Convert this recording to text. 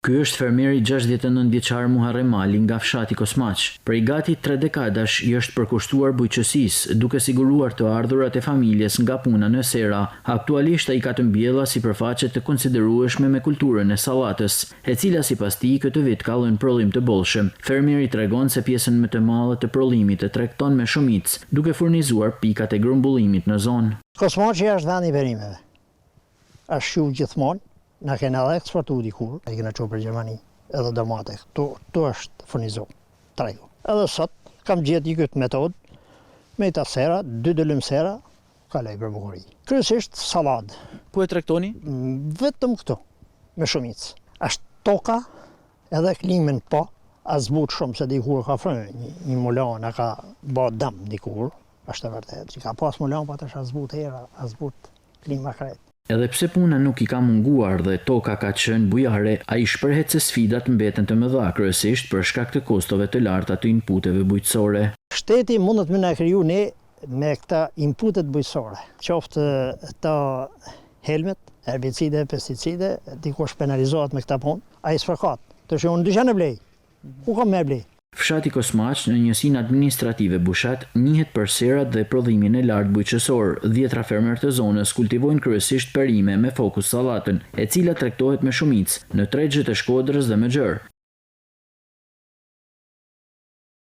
Ky është fermieri 69 vjeçar Muharrem Ali nga fshati Kosmaq. Prej gati 3 dekadash i është përkushtuar bujqësisë, duke siguruar të ardhurat e familjes nga puna në sera. Aktualisht ai ka të mbjella sipërfaqe të konsiderueshme me kulturën e sallatës, e cila sipas tij këtë vit ka lënë prodhim të bollshëm. Fermieri tregon se pjesën më të madhe të prodhimit e tregton me shumicë, duke furnizuar pikat e grumbullimit në zonë. Kosmaqi është vendi i perimeve. Është shqu gjithmonë. Na kena edhe eksportu dikur, e kena qo për Gjermani, edhe domate, tu është furnizu, tregu. Edhe sot, kam gjetë një këtë metodë, me ta sera, 2 dëllim sera, ka lej për bukuri. Kryesisht salad. Ku e tregtoni? Vetëm këtu, me shumicë. Është toka, edhe klimin po, a zbut shumë se dikur ka frënë, një mulon, a ka ba dëm dikur, është e vërtet. Që ka pas mulon, pa të është a zbut hera, a zbut klima kretë. Edhe pse puna nuk i ka munguar dhe toka ka qenë bujare, ai shprehet se sfidat mbeten të mëdha, kryesisht për shkak të kostove të larta të inputeve bujqësore. Shteti mundet me na kriju ne me këta inputet bujqësore, qoftë të helmet, herbicide, pesticide, dikush penalizohet me këta punë, ai s'fërkat. Të që unë dyqan e blej, ku kam me blej? Fshati Kosmaq në njësinë administrative Bushat njihet për serat dhe prodhimin e lartë bujqësor. 10 fermer të zonës kultivojnë kryesisht perime me fokus sallatën, e cila tregtohet me shumicë në tregjet e Shkodrës dhe Mëxhër.